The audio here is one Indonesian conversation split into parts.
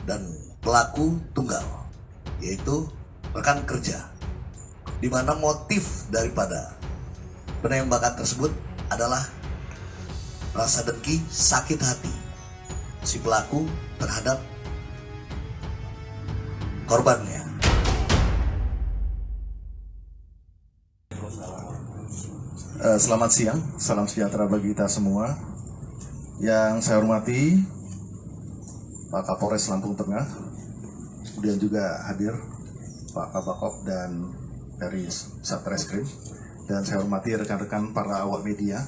dan pelaku tunggal, yaitu rekan kerja, di mana motif daripada penembakan tersebut adalah rasa dengki, sakit hati si pelaku terhadap korbannya. Selamat siang, salam sejahtera bagi kita semua. Yang saya hormati Pak Kapolres Lampung Tengah, kemudian juga hadir Pak Kabakop dan dari Satreskrim, dan saya hormati rekan-rekan para awak media.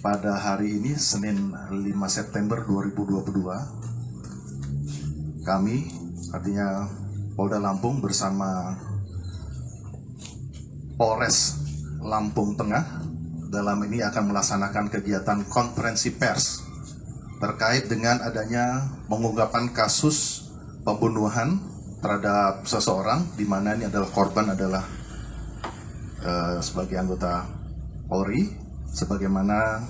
Pada hari ini, Senin 5 September 2022, kami, artinya Polda Lampung bersama Polres Lampung Tengah, dalam ini akan melaksanakan kegiatan konferensi pers terkait dengan adanya pengungkapan kasus pembunuhan terhadap seseorang, di mana ini adalah korban adalah sebagai anggota Polri, sebagaimana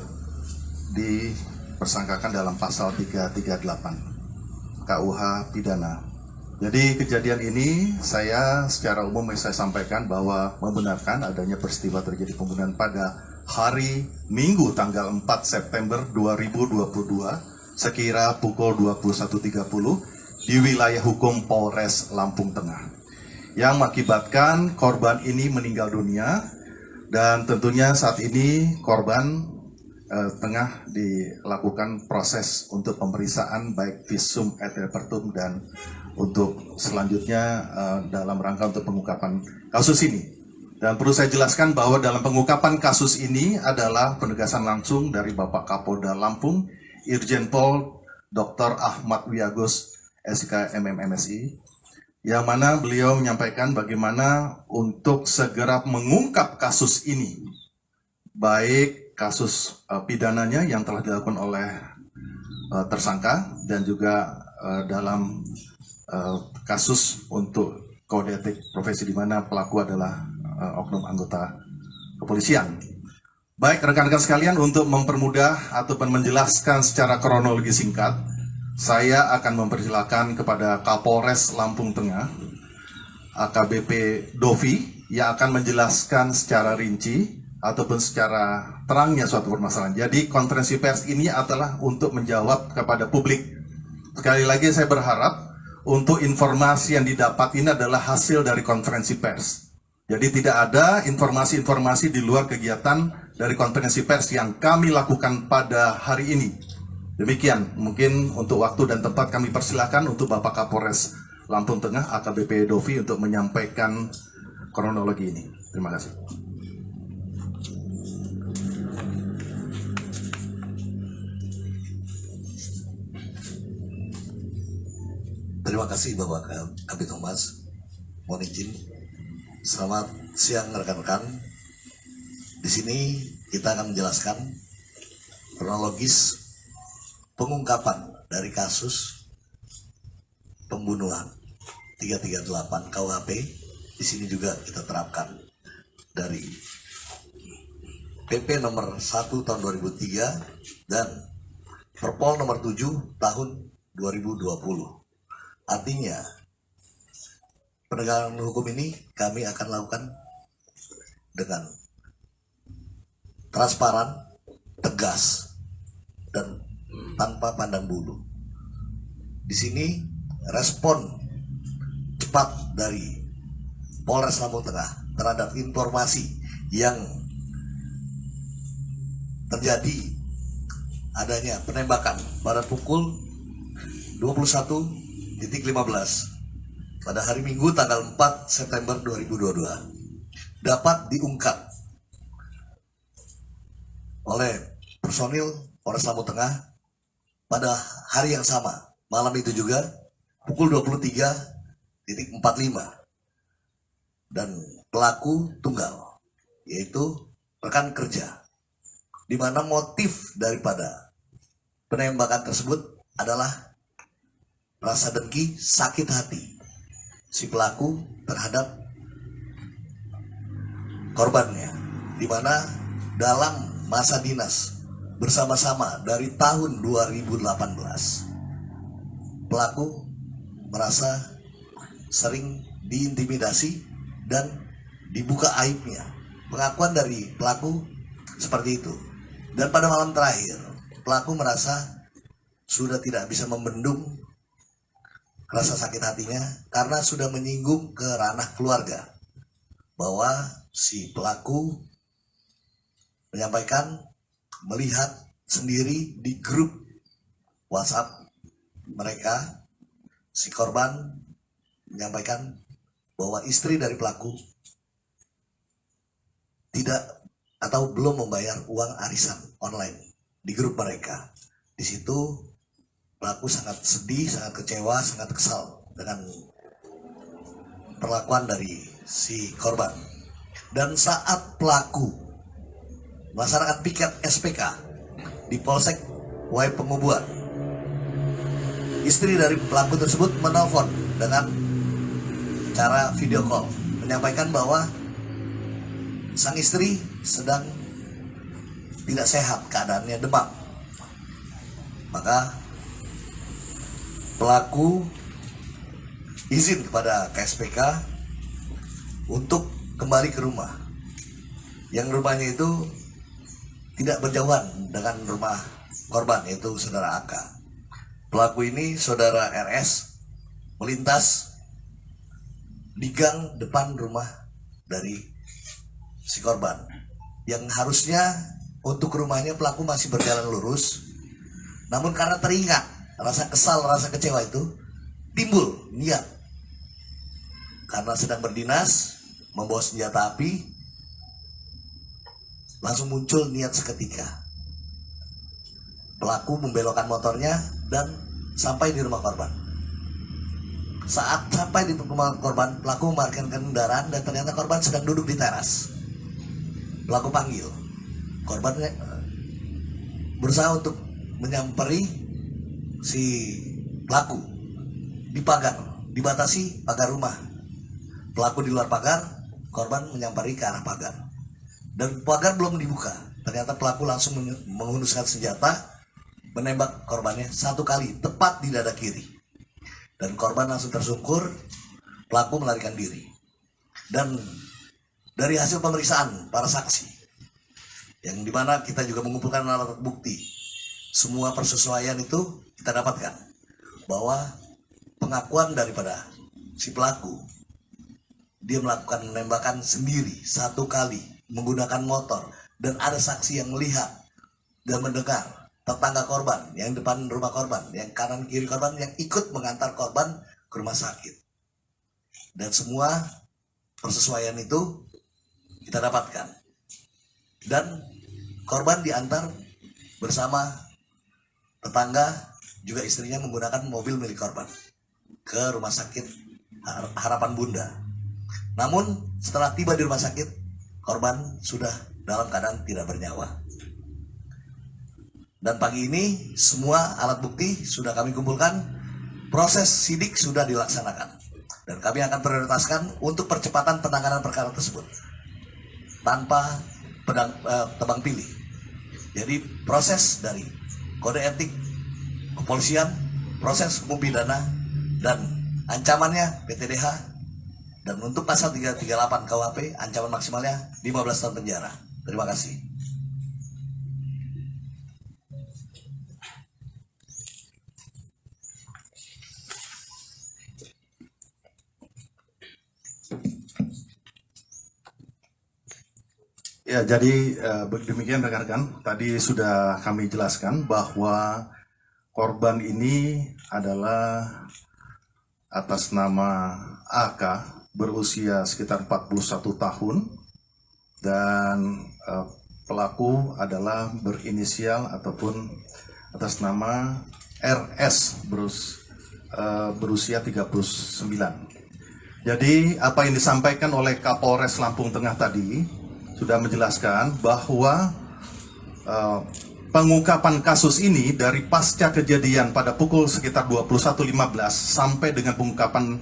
dipersangkakan dalam pasal 338 KUH Pidana. Jadi kejadian ini saya secara umum saya sampaikan bahwa membenarkan adanya peristiwa terjadi pembunuhan pada hari Minggu tanggal 4 September 2022 sekira pukul 21.30 di wilayah hukum Polres Lampung Tengah, yang mengakibatkan korban ini meninggal dunia, dan tentunya saat ini korban tengah dilakukan proses untuk pemeriksaan baik visum et repertum dan untuk selanjutnya dalam rangka untuk pengungkapan kasus ini. Dan perlu saya jelaskan bahwa dalam pengungkapan kasus ini adalah penegasan langsung dari Bapak Kapolda Lampung, Irjen Pol Dr. Ahmad Wiyagus SK MMMSI, yang mana beliau menyampaikan bagaimana untuk segera mengungkap kasus ini, baik kasus pidananya yang telah dilakukan oleh tersangka dan juga dalam kasus untuk kode etik profesi, di mana pelaku adalah oknum anggota kepolisian. Baik rekan-rekan sekalian, untuk mempermudah ataupun menjelaskan secara kronologi singkat, saya akan mempersilakan kepada Kapolres Lampung Tengah, AKBP Dovi, yang akan menjelaskan secara rinci ataupun secara terangnya suatu permasalahan. Jadi konferensi pers ini adalah untuk menjawab kepada publik. Sekali lagi saya berharap untuk informasi yang didapat ini adalah hasil dari konferensi pers. Jadi tidak ada informasi-informasi di luar kegiatan dari konferensi pers yang kami lakukan pada hari ini. Demikian, mungkin untuk waktu dan tempat kami persilakan untuk Bapak Kapolres Lampung Tengah, AKBP Dovi, untuk menyampaikan kronologi ini. Terima kasih. Terima kasih Bapak Kabid Humas. Mohon izin. Selamat siang rekan-rekan. Di sini kita akan menjelaskan kronologis pengungkapan dari kasus pembunuhan 338 KUHP. Di sini juga kita terapkan dari PP nomor 1 tahun 2003 dan Perpol nomor 7 tahun 2020. Artinya, penegakan hukum ini kami akan lakukan dengan transparan, tegas, dan tanpa pandang bulu. Di sini respon cepat dari Polres Lampung Tengah terhadap informasi yang terjadi adanya penembakan pada pukul 21.15 pada hari Minggu tanggal 4 September 2022 dapat diungkap oleh personil Polres Lampung Tengah pada hari yang sama, malam itu juga pukul 23.45, dan pelaku tunggal, yaitu rekan kerja, di mana motif daripada penembakan tersebut adalah rasa dengki, sakit hati si pelaku terhadap korbannya, di mana dalam masa dinas bersama-sama dari tahun 2018 pelaku merasa sering diintimidasi dan dibuka aibnya. Pengakuan dari pelaku seperti itu. Dan pada malam terakhir, pelaku merasa sudah tidak bisa membendung rasa sakit hatinya karena sudah menyinggung ke ranah keluarga, bahwa si pelaku menyampaikan melihat sendiri di grup WhatsApp mereka, si korban menyampaikan bahwa istri dari pelaku tidak atau belum membayar uang arisan online di grup mereka. Di situ pelaku sangat sedih, sangat kecewa, sangat kesal dengan perlakuan dari si korban. Dan saat pelaku melaksanakan piket SPK di Polsek Wai Pengubuan, istri dari pelaku tersebut menelpon dengan cara video call, menyampaikan bahwa sang istri sedang tidak sehat, keadaannya demam. Maka pelaku izin kepada KSPK untuk kembali ke rumah, yang rumahnya itu tidak berjauhan dengan rumah korban, yaitu saudara AK. Pelaku ini, saudara RS, melintas di gang depan rumah dari si korban, yang harusnya untuk rumahnya pelaku masih berjalan lurus, namun karena teringat rasa kesal, rasa kecewa itu timbul niat karena sedang berdinas membawa senjata api, langsung muncul niat seketika. Pelaku membelokkan motornya dan sampai di rumah korban. Saat sampai di rumah korban, pelaku memarkirkan kendaraan dan ternyata korban sedang duduk di teras. Pelaku panggil, korban berusaha untuk menyamperi si pelaku di pagar, dibatasi pagar rumah. Pelaku di luar pagar, korban menyampari ke arah pagar. Dan pagar belum dibuka, ternyata pelaku langsung menghunuskan senjata, menembak korbannya 1 kali, tepat di dada kiri. Dan korban langsung tersungkur, pelaku melarikan diri. Dan dari hasil pemeriksaan para saksi, yang dimana kita juga mengumpulkan alat bukti, semua persesuaian itu kita dapatkan bahwa pengakuan daripada si pelaku, dia melakukan penembakan sendiri 1 kali menggunakan motor, dan ada saksi yang melihat dan mendengar, tetangga korban yang depan rumah korban, yang kanan kiri korban, yang ikut mengantar korban ke rumah sakit. Dan semua persesuaian itu kita dapatkan, dan korban diantar bersama tetangga, juga istrinya menggunakan mobil milik korban ke rumah sakit Harapan Bunda. Namun setelah tiba di rumah sakit, korban sudah dalam keadaan tidak bernyawa. Dan pagi ini semua alat bukti sudah kami kumpulkan, proses sidik sudah dilaksanakan, dan kami akan prioritaskan untuk percepatan penanganan perkara tersebut tanpa tebang pilih. Jadi proses dari kode etik kepolisian, proses hukum pidana, dan ancamannya PTDH, dan untuk pasal 338 KUHP ancaman maksimalnya 15 tahun penjara. Terima kasih. Ya, jadi demikian rekan-rekan, tadi sudah kami jelaskan bahwa korban ini adalah atas nama AK, berusia sekitar 41 tahun, dan pelaku adalah berinisial ataupun atas nama RS, berusia 39. Jadi apa yang disampaikan oleh Kapolres Lampung Tengah tadi sudah menjelaskan bahwa pengungkapan kasus ini dari pasca kejadian pada pukul sekitar 21.15 sampai dengan pengungkapan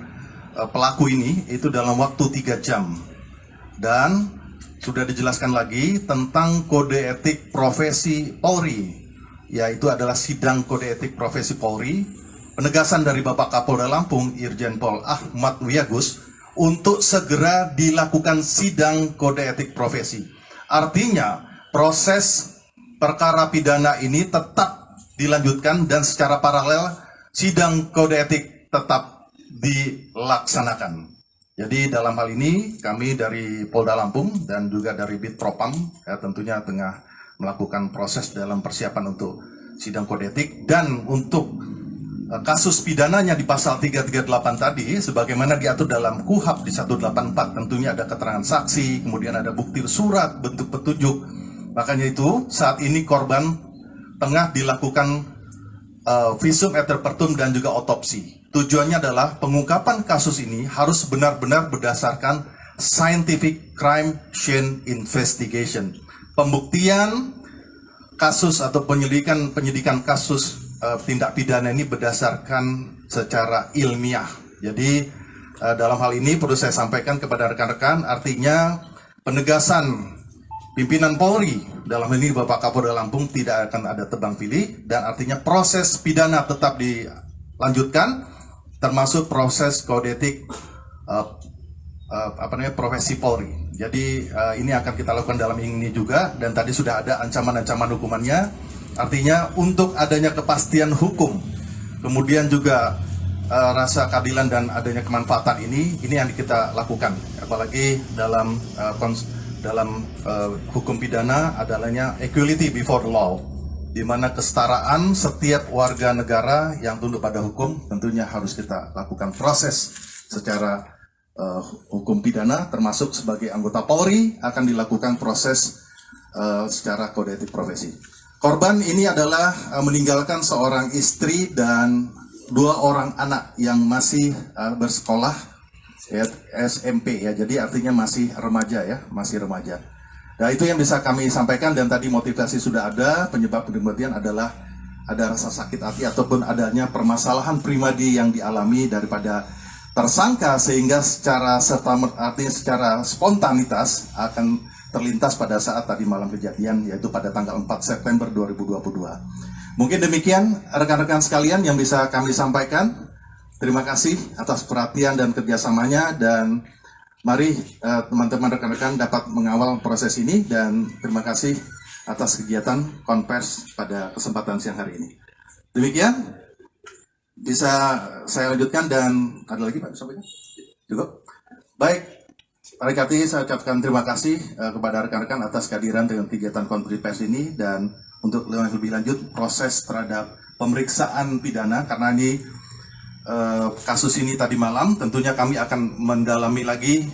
pelaku ini itu dalam waktu 3 jam. Dan sudah dijelaskan lagi tentang kode etik profesi Polri, yaitu adalah sidang kode etik profesi Polri penegasan dari Bapak Kapolda Lampung, Irjen Pol Ahmad Wiyagus, untuk segera dilakukan sidang kode etik profesi. Artinya, proses perkara pidana ini tetap dilanjutkan dan secara paralel sidang kode etik tetap dilaksanakan. Jadi dalam hal ini kami dari Polda Lampung dan juga dari Bitpropam tentunya tengah melakukan proses dalam persiapan untuk sidang kode etik, dan untuk kasus pidananya di pasal 338 tadi sebagaimana diatur dalam KUHP di 184, tentunya ada keterangan saksi, kemudian ada bukti surat, bentuk petunjuk. Makanya itu saat ini korban tengah dilakukan visum et repertum dan juga otopsi. Tujuannya adalah pengungkapan kasus ini harus benar-benar berdasarkan scientific crime scene investigation. Pembuktian kasus atau penyidikan kasus tindak pidana ini berdasarkan secara ilmiah. Jadi dalam hal ini perlu saya sampaikan kepada rekan-rekan, artinya penegasan pimpinan Polri dalam hal ini Bapak Kapolda Lampung tidak akan ada tebang pilih, dan artinya proses pidana tetap dilanjutkan, termasuk proses kode etik profesi Polri. Jadi ini akan kita lakukan dalam ini juga, dan tadi sudah ada ancaman-ancaman hukumannya. Artinya untuk adanya kepastian hukum, kemudian juga rasa keadilan dan adanya kemanfaatan ini yang kita lakukan. Apalagi dalam hukum pidana adalahnya equality before the law, di mana kesetaraan setiap warga negara yang tunduk pada hukum tentunya harus kita lakukan proses secara hukum pidana, termasuk sebagai anggota Polri akan dilakukan proses secara kode etik profesi. Korban ini adalah meninggalkan seorang istri dan 2 orang anak yang masih bersekolah ya, SMP ya, jadi artinya masih remaja ya, masih remaja. Nah itu yang bisa kami sampaikan, dan tadi motivasi sudah ada, penyebab kematian adalah ada rasa sakit hati ataupun adanya permasalahan pribadi yang dialami daripada tersangka, sehingga secara secara spontanitas akan terlintas pada saat tadi malam kejadian, yaitu pada tanggal 4 September 2022. Mungkin demikian rekan-rekan sekalian yang bisa kami sampaikan. Terima kasih atas perhatian dan kerjasamanya, dan mari teman-teman rekan-rekan dapat mengawal proses ini, dan terima kasih atas kegiatan konvers pada kesempatan siang hari ini. Demikian bisa saya lanjutkan, dan ada lagi Pak? Cukup? Baik. Rekan-rekan, saya ucapkan terima kasih kepada rekan-rekan atas kehadiran dengan kegiatan konferensi pers ini, dan untuk lebih lanjut proses terhadap pemeriksaan pidana, karena ini kasus ini tadi malam tentunya kami akan mendalami lagi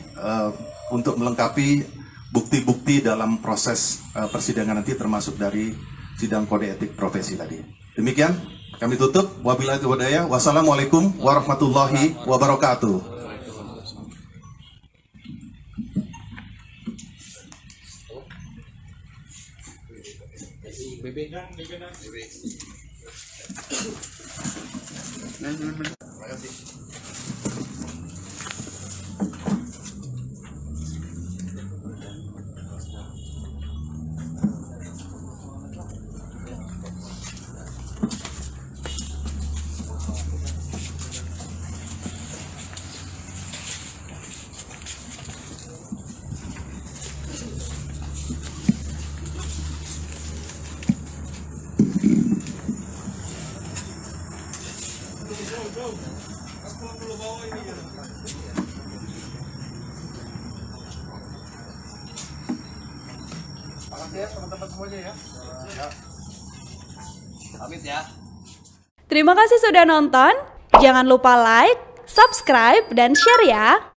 untuk melengkapi bukti-bukti dalam proses persidangan nanti, termasuk dari sidang kode etik profesi tadi. Demikian kami tutup. Wabillahi taufiq wal hidayah. Wassalamualaikum warahmatullahi wabarakatuh. Terima kasih. Teman-teman semuanya ya. Pamit ya. Terima kasih sudah nonton. Jangan lupa like, subscribe, dan share ya.